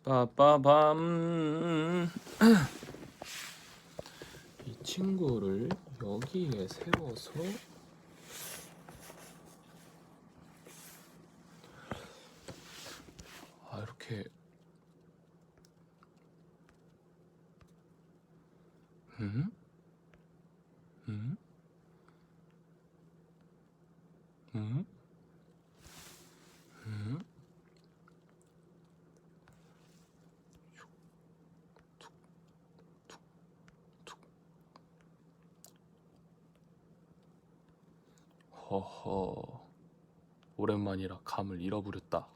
빠빠밤. 이 친구를 여기에 세워서 이렇게 음? 음? 음? 음? 허허, 오랜만이라 감을 잃어버렸다.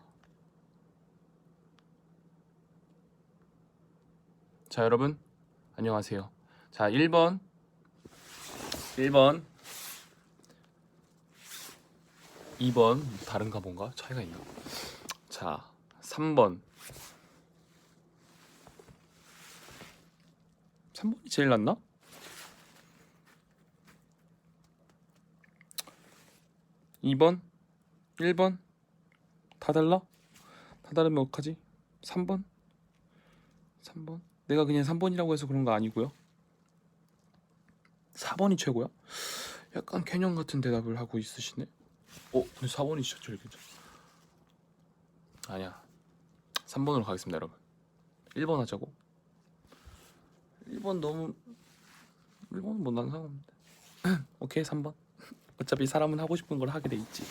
자, 여러분 안녕하세요. 자, 1번 2번 다른가 뭔가 차이가 있나? 자, 3번이 제일 낫나? 2번 1번 다 달라? 다 다르면 어떡하지? 3번 내가 그냥 3번이라고 해서 그런 거 아니고요. 4번이 최고야? 약간 개념 같은 대답을 하고 있으시네. 근데 4번이 진짜 제일 괜찮아. 아니야, 3번으로 가겠습니다, 여러분. 1번 하자고. 1번 너무 1번은 뭐 난 상관없는데. 오케이, 3번. 어차피 사람은 하고 싶은 걸 하게 돼 있지.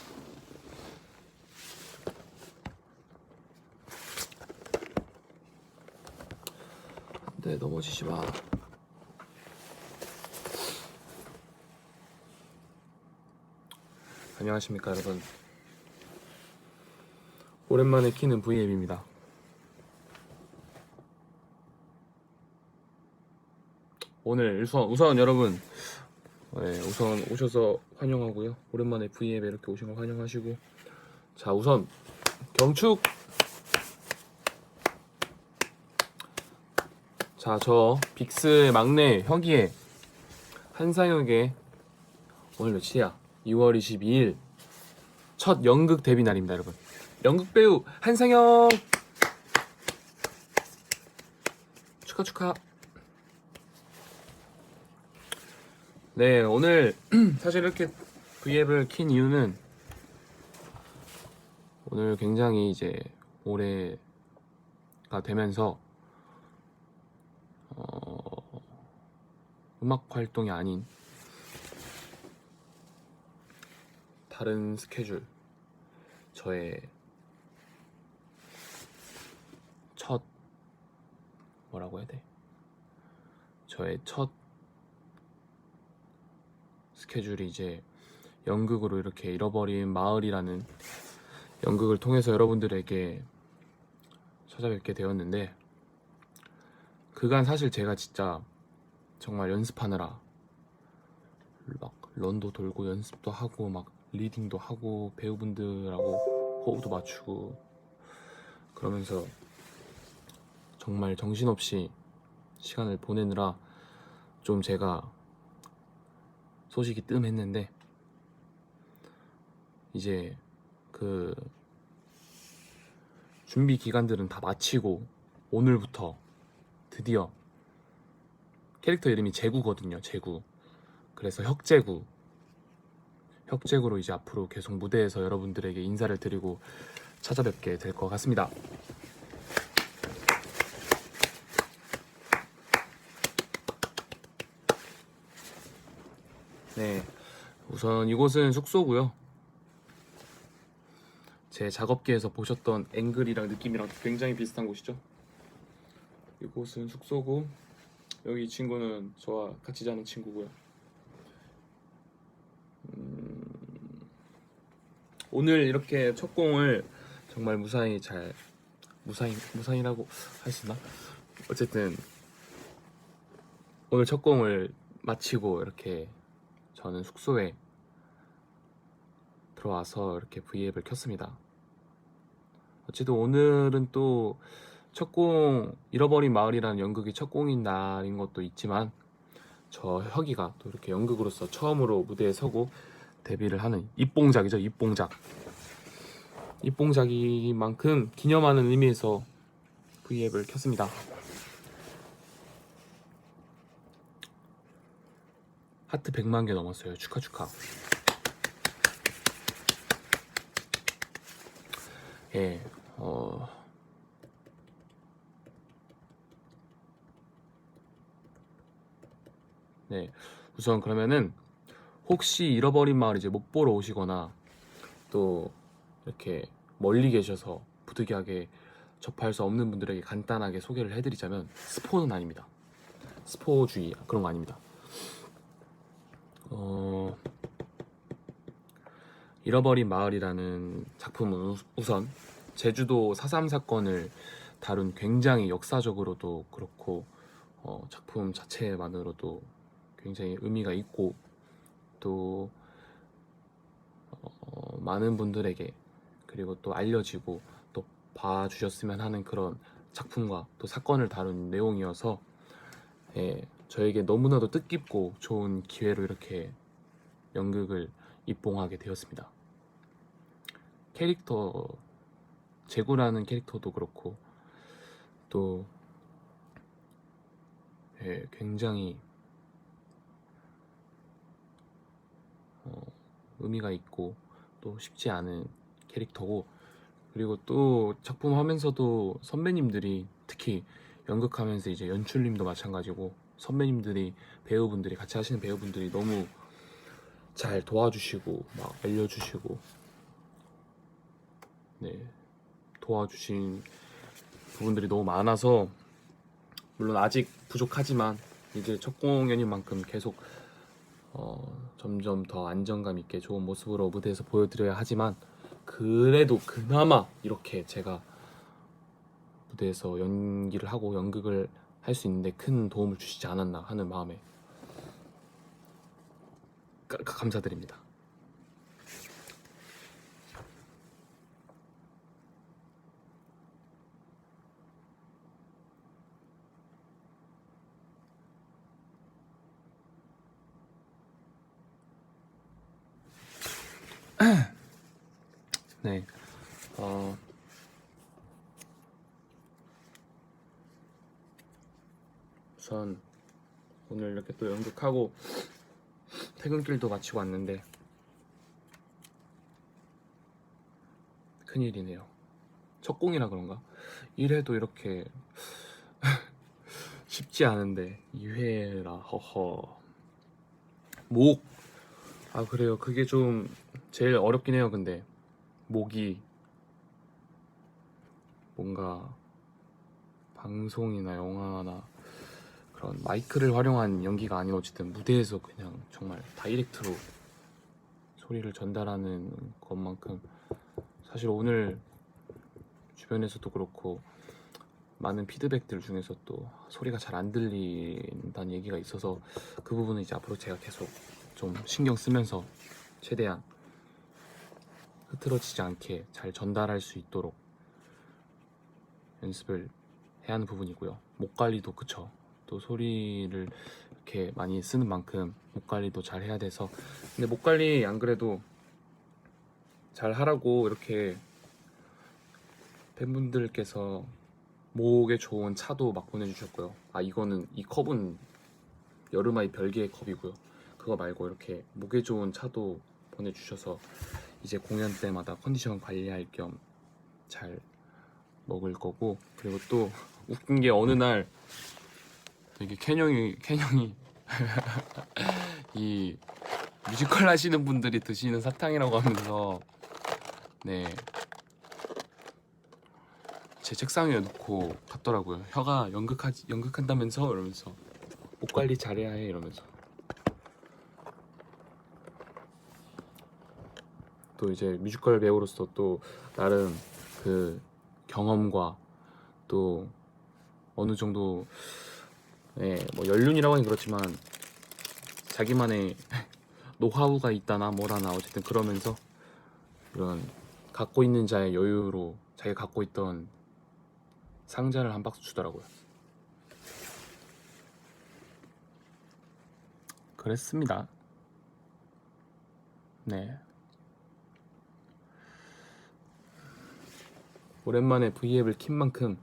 네, 넘어지지 마. 안녕하십니까, 여러분. 오랜만에 키는 V앱입니다. 오늘 우선 여러분, 우선 오셔서 환영하고요. 오랜만에 V앱에 이렇게 오신 거 환영하시고, 자, 우선 경축. 자, 저 빅스의 막내 혁이의 한상혁의 오늘 며칠이야? 2월 22일 첫 연극 데뷔 날입니다, 여러분. 연극 배우 한상혁 축하. 네, 오늘 사실 이렇게 V앱을 킨 이유는 오늘 굉장히 이제 올해가 되면서 음악 활동이 아닌 다른 스케줄, 저의 첫 뭐라고 해야 돼? 저의 첫 스케줄이 이제 연극으로 이렇게 잃어버린 마을이라는 연극을 통해서 여러분들에게 찾아뵙게 되었는데, 그간 사실 제가 진짜 정말 연습하느라 막 런도 돌고 연습도 하고 막 리딩도 하고 배우분들하고 호흡도 맞추고 그러면서 정말 정신없이 시간을 보내느라 좀 제가 소식이 뜸했는데, 이제 그 준비 기간들은 다 마치고 오늘부터 드디어 캐릭터 이름이 제구거든요. 제구. 그래서 혁제구로 이제 앞으로 계속 무대에서 여러분들에게 인사를 드리고 찾아뵙게 될 것 같습니다. 네, 우선 이곳은 숙소고요. 제 작업기에서 보셨던 앵글이랑 느낌이랑 굉장히 비슷한 곳이죠. 이곳은 숙소고, 여기 친구는 저와 같이 자는 친구고요. 오늘 이렇게 첫 공을 정말 무사히라고 할 수 있나? 어쨌든 오늘 첫 공을 마치고 이렇게 저는 숙소에 들어와서 이렇게 V앱을 켰습니다. 어쨌든 오늘은 또 첫 공, 잃어버린 마을이라는 연극이 첫 공인 날인 것도 있지만, 저 혁이가 또 이렇게 연극으로서 처음으로 무대에 서고 데뷔를 하는 입봉작이죠. 입봉작인 만큼 기념하는 의미에서 V앱을 켰습니다. 하트 100만 개 넘었어요. 축하. 예, 네, 우선 그러면은 혹시 잃어버린 마을 이제 못 보러 오시거나 또 이렇게 멀리 계셔서 부득이하게 접할 수 없는 분들에게 간단하게 소개를 해드리자면 스포는 아닙니다. 스포주의 그런 거 아닙니다. 잃어버린 마을이라는 작품은 우선 제주도 4.3 사건을 다룬 굉장히 역사적으로도 그렇고 작품 자체만으로도 굉장히 의미가 있고 또 많은 분들에게 그리고 또 알려지고 또 봐주셨으면 하는 그런 작품과 또 사건을 다룬 내용이어서 예, 저에게 너무나도 뜻깊고 좋은 기회로 이렇게 연극을 입봉하게 되었습니다. 캐릭터 제구라는 캐릭터도 그렇고 또 예, 굉장히 의미가 있고 또 쉽지 않은 캐릭터고 그리고 또 작품 하면서도 선배님들이 특히 연극하면서 이제 연출님도 마찬가지고 선배님들이 배우분들이 같이 하시는 배우분들이 너무 잘 도와주시고 막 알려주시고 네 도와주신 부분들이 너무 많아서 물론 아직 부족하지만 이제 첫 공연인 만큼 계속 점점 더 안정감 있게 좋은 모습으로 무대에서 보여드려야 하지만 그래도 그나마 이렇게 제가 무대에서 연기를 하고 연극을 할 수 있는데 큰 도움을 주시지 않았나 하는 마음에 감사드립니다. 네, 우선 오늘 이렇게 또 연극하고 퇴근길도 마치고 왔는데 큰일이네요. 첫 공이라 그런가? 1회도 이렇게 쉽지 않은데 2회라 허허 그래요. 그게 좀 제일 어렵긴 해요. 근데 목이 뭔가 방송이나 영화나 그런 마이크를 활용한 연기가 아닌 어쨌든 무대에서 그냥 정말 다이렉트로 소리를 전달하는 것만큼 사실 오늘 주변에서도 그렇고 많은 피드백들 중에서 또 소리가 잘 안 들린다는 얘기가 있어서 그 부분은 이제 앞으로 제가 계속 좀 신경 쓰면서 최대한 흐트러지지 않게 잘 전달할 수 있도록 연습을 해야 하는 부분이고요. 목 관리도 그쵸. 또 소리를 이렇게 많이 쓰는 만큼 목 관리도 잘 해야 돼서 근데 목 관리 안 그래도 잘 하라고 이렇게 팬분들께서 목에 좋은 차도 막 보내주셨고요. 이거는 이 컵은 여름아이 별개의 컵이고요. 그거 말고 이렇게 목에 좋은 차도 보내주셔서 이제 공연 때마다 컨디션 관리할 겸 잘 먹을 거고 그리고 또 웃긴 게 어느 날 이게 캔형이 이 뮤지컬 하시는 분들이 드시는 사탕이라고 하면서 네 제 책상 위에 놓고 갔더라고요. 혀가 연극한다면서 이러면서 목 관리 잘해야 해 이러면서 또 이제 뮤지컬 배우로서 또 나름 그 경험과 또 어느 정도 뭐 연륜이라고 하긴 그렇지만 자기만의 노하우가 있다나 뭐라나 어쨌든 그러면서 이런 갖고 있는 자의 여유로 자기가 갖고 있던 상자를 한 박스 주더라고요. 그랬습니다. 네. 오랜만에 V앱을 킨 만큼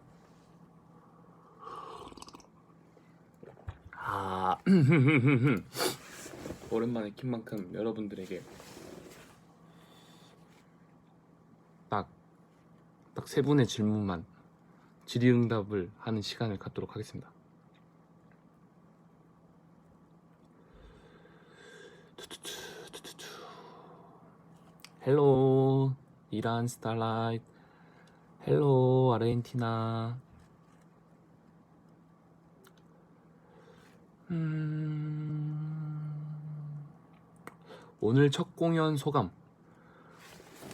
오랜만에 킨 만큼 여러분들에게 딱 세 분의 질문만 질의응답을 하는 시간을 갖도록 하겠습니다. 헬로 이란 스타라이트, 헬로 아르헨티나. 오늘 첫 공연 소감.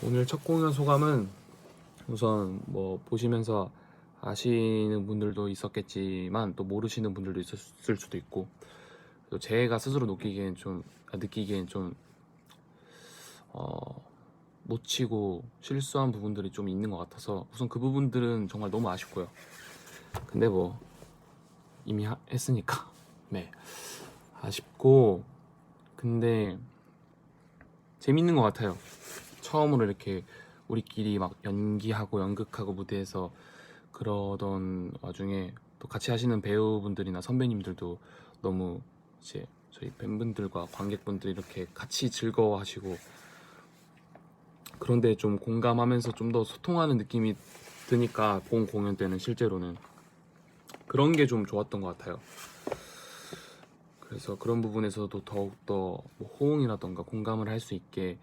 오늘 첫 공연 소감은 우선 뭐 보시면서 아시는 분들도 있었겠지만 또 모르시는 분들도 있었을 수도 있고, 또 제가 스스로 느끼기엔 좀 놓치고 실수한 부분들이 좀 있는 것 같아서 우선 그 부분들은 정말 너무 아쉽고요. 근데 뭐 이미 했으니까 네, 아쉽고, 근데 재밌는 것 같아요. 처음으로 이렇게 우리끼리 막 연기하고 연극하고 무대에서 그러던 와중에 또 같이 하시는 배우분들이나 선배님들도 너무 이제 저희 팬분들과 관객분들이 이렇게 같이 즐거워하시고, 그런데 좀 공감하면서 좀 더 소통하는 느낌이 드니까 본 공연 때는 실제로는 그런 게 좀 좋았던 것 같아요. 그래서 그런 부분에서도 더욱더 뭐 호응이라던가 공감을 할 수 있게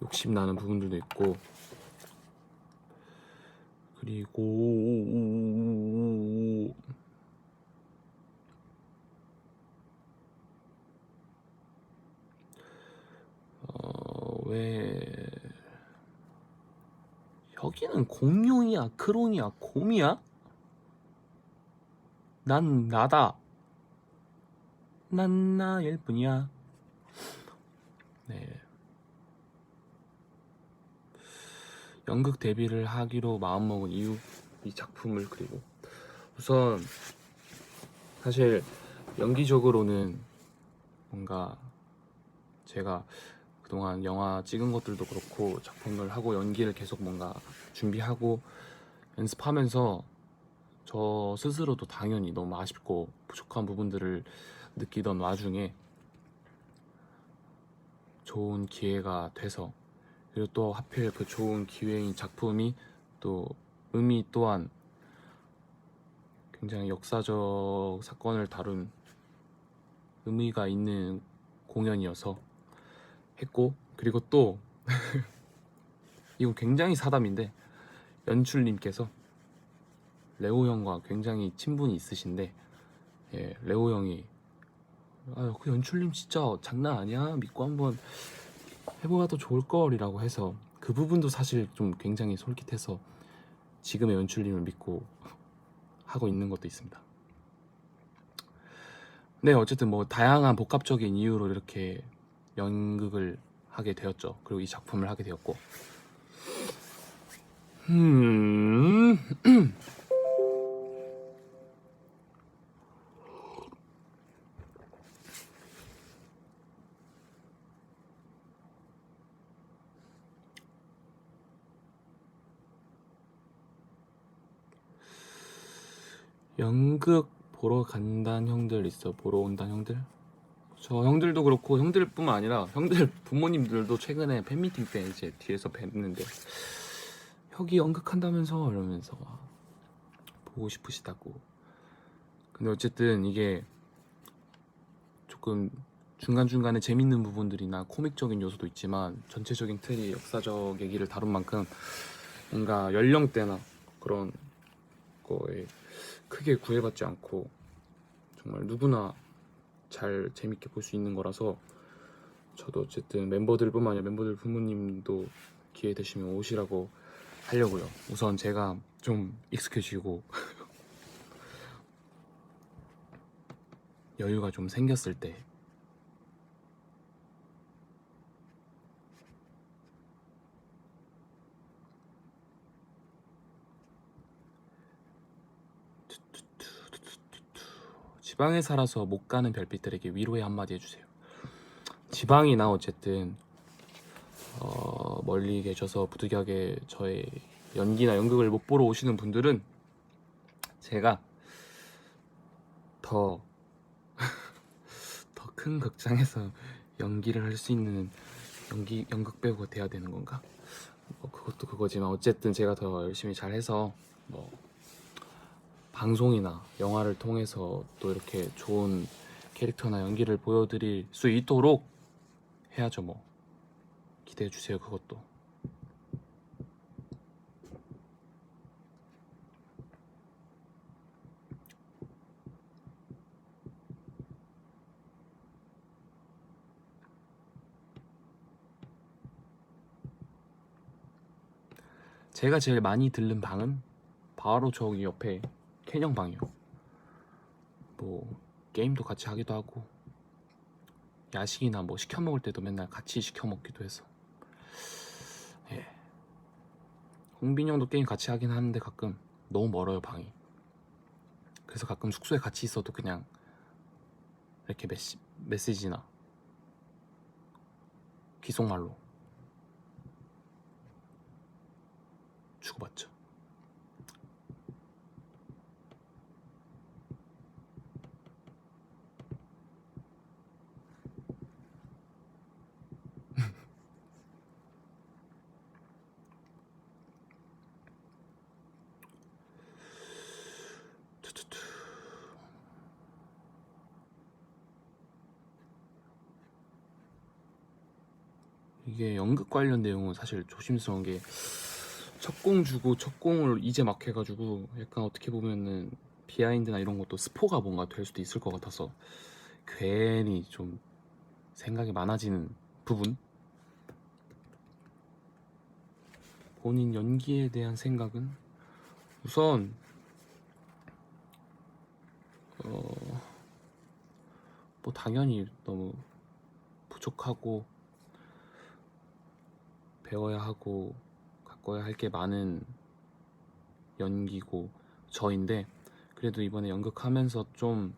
욕심나는 부분들도 있고, 그리고 왜 여기는 공룡이야, 크롱이야, 곰이야? 난 나다. 난 나일 뿐이야. 네. 연극 데뷔를 하기로 마음먹은 이유, 이 작품을, 그리고 우선 사실 연기적으로는 뭔가 제가 그동안 영화 찍은 것들도 그렇고 작품을 하고 연기를 계속 뭔가 준비하고 연습하면서 저 스스로도 당연히 너무 아쉽고 부족한 부분들을 느끼던 와중에 좋은 기회가 돼서, 그리고 또 하필 그 좋은 기회인 작품이 또 의미 또한 굉장히 역사적 사건을 다룬 의미가 있는 공연이어서 했고, 그리고 또 이건 굉장히 사담인데 연출님께서 레오 형과 굉장히 친분이 있으신데, 예, 레오 형이 그 연출님 진짜 장난 아니야, 믿고 한번 해봐도 좋을걸이라고 해서 그 부분도 사실 좀 굉장히 솔깃해서 지금의 연출님을 믿고 하고 있는 것도 있습니다. 네, 어쨌든 뭐 다양한 복합적인 이유로 이렇게 연극을 하게 되었죠. 그리고 이 작품을 하게 되었고, 연극 보러 간다는 형들 있어? 보러 온다는 형들? 저 형들도 그렇고 형들뿐만 아니라 형들 부모님들도 최근에 팬미팅 때 이제 뒤에서 뵀는데 혁이 연극한다면서 이러면서 보고 싶으시다고. 근데 어쨌든 이게 조금 중간중간에 재밌는 부분들이나 코믹적인 요소도 있지만 전체적인 틀이 역사적 얘기를 다룬 만큼 뭔가 연령대나 그런 거에 크게 구애받지 않고 정말 누구나 잘 재밌게 볼 수 있는 거라서, 저도 어쨌든 멤버들뿐만 아니라 멤버들 부모님도 기회 되시면 오시라고 하려고요. 우선 제가 좀 익숙해지고 여유가 좀 생겼을 때 지방에 살아서 못 가는 별빛들에게 위로의 한마디 해주세요. 지방이나 어쨌든 멀리 계셔서 부득이하게 저의 연기나 연극을 못 보러 오시는 분들은 제가 더 큰 극장에서 연기를 할 수 있는 연극 배우가 돼야 되는 건가? 뭐 그것도 그거지만 어쨌든 제가 더 열심히 잘해서 뭐 방송이나 영화를 통해서 또 이렇게 좋은 캐릭터나 연기를 보여드릴 수 있도록 해야죠. 뭐 기대해 주세요. 그것도. 제가 제일 많이 들른 방은 바로 저기 옆에 캐년 방이요. 뭐 게임도 같이 하기도 하고 야식이나 뭐 시켜 먹을 때도 맨날 같이 시켜 먹기도 해서. 예. 홍빈이 형도 게임 같이 하긴 하는데 가끔 너무 멀어요 방이. 그래서 가끔 숙소에 같이 있어도 그냥 이렇게 메시지나 귀속말로 주고받죠. 투투투. 이게 연극 관련 내용은 사실 조심스러운 게 첫 공 주고 첫 공을 이제 막 해가지고 약간 어떻게 보면은 비하인드나 이런 것도 스포가 뭔가 될 수도 있을 것 같아서 괜히 좀 생각이 많아지는 부분. 본인 연기에 대한 생각은 우선 뭐 당연히 너무 부족하고 배워야 하고 가꿔야 할 게 많은 연기고 저인데 그래도 이번에 연극하면서 좀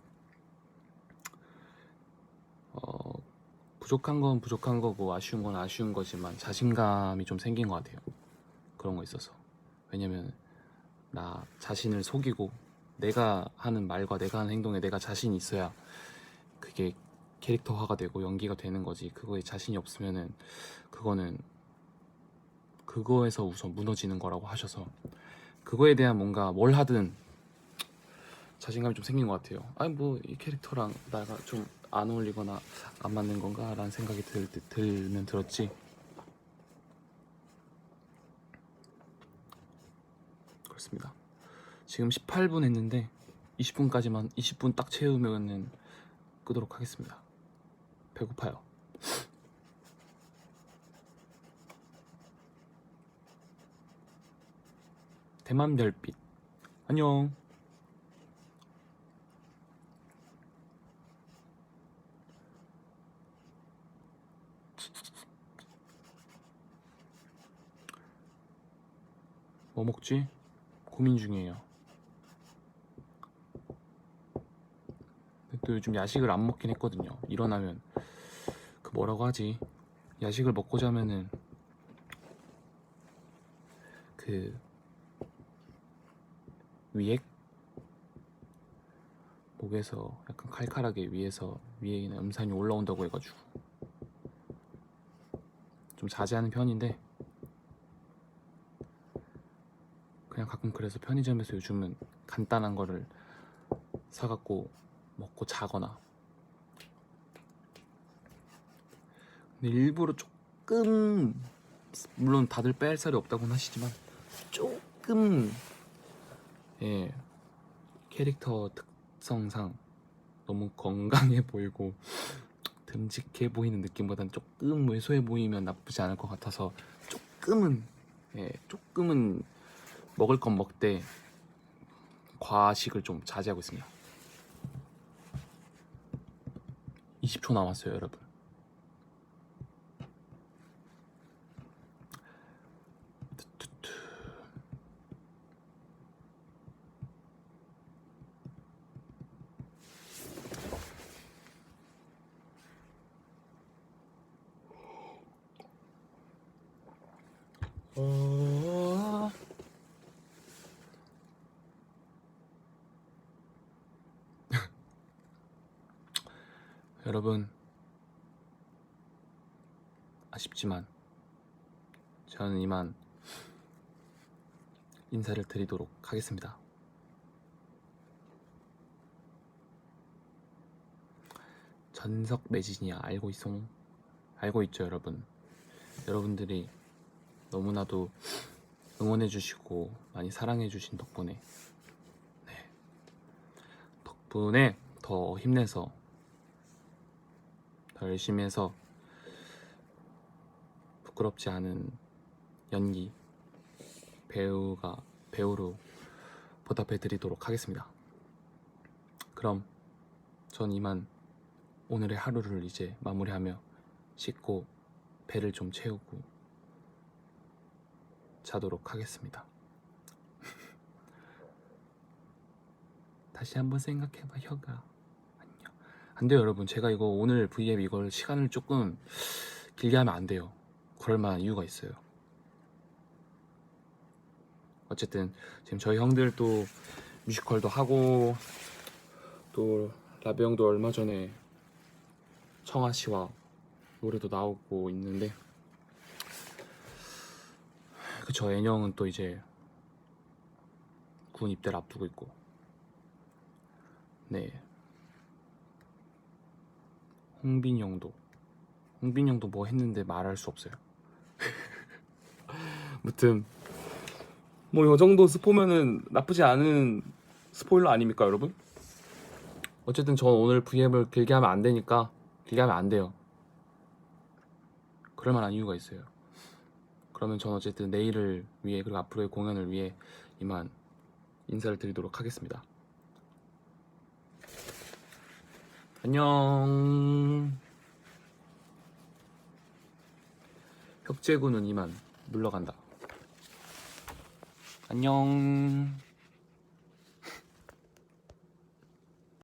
부족한 건 부족한 거고 아쉬운 건 아쉬운 거지만 자신감이 좀 생긴 것 같아요. 그런 거 있어서. 왜냐면 나 자신을 속이고 내가 하는 말과 내가 하는 행동에 내가 자신이 있어야 그게 캐릭터화가 되고 연기가 되는 거지. 그거에 자신이 없으면은 그거는 그거에서 우선 무너지는 거라고 하셔서 그거에 대한 뭔가 뭘 하든 자신감이 좀 생긴 것 같아요. 아니 뭐 이 캐릭터랑 나가 좀 안 어울리거나 안 맞는 건가 라는 생각이 들면 들었지. 그렇습니다. 지금 18분 했는데 20분 딱 채우면은 끄도록 하겠습니다. 배고파요. 대만 별빛 안녕. 뭐 먹지? 고민 중이에요. 또 요즘 야식을 안 먹긴 했거든요. 일어나면 그 뭐라고 하지? 야식을 먹고 자면은 그 위액? 목에서 약간 칼칼하게 위에 있는 음산이 올라온다고 해가지고 좀 자제하는 편인데 그냥 가끔 그래서 편의점에서 요즘은 간단한 거를 사갖고 먹고 자거나. 근데 일부러 조금, 물론 다들 뺄 살이 없다고는 하시지만 조금 캐릭터 특성상 너무 건강해 보이고 듬직해 보이는 느낌보단 조금 왜소해 보이면 나쁘지 않을 것 같아서 조금은 먹을 건 먹되 과식을 좀 자제하고 있습니다. 20초 남았어요, 여러분. 여러분 아쉽지만 저는 이만 인사를 드리도록 하겠습니다. 전석 매진이야. 알고 있어? 알고 있죠, 여러분. 여러분들이 너무나도 응원해주시고 많이 사랑해주신 덕분에 더 힘내서 더 열심히 해서 부끄럽지 않은 연기 배우로 보답해 드리도록 하겠습니다. 그럼 전 이만 오늘의 하루를 이제 마무리하며 씻고 배를 좀 채우고 자도록 하겠습니다. 다시 한번 생각해봐, 혀가. 안녕. 안 돼요, 여러분. 제가 이거 오늘 V앱 이걸 시간을 조금 길게 하면 안 돼요. 그럴 만한 이유가 있어요. 어쨌든 지금 저희 형들 또 뮤지컬도 하고 또 라베 형도 얼마 전에 청아 씨와 노래도 나오고 있는데, 그쵸, 애녕은 또 이제 군 입대를 앞두고 있고, 네, 홍빈이 형도 뭐 했는데 말할 수 없어요. 무튼 뭐 요 정도 스포면은 나쁘지 않은 스포일러 아닙니까, 여러분? 어쨌든 저 오늘 V앱을 길게 하면 안 되니까 길게 하면 안 돼요. 그럴 만한 이유가 있어요. 그러면 전 어쨌든 내일을 위해 그리고 앞으로의 공연을 위해 이만 인사를 드리도록 하겠습니다. 안녕. 혁재군은 이만 물러간다. 안녕.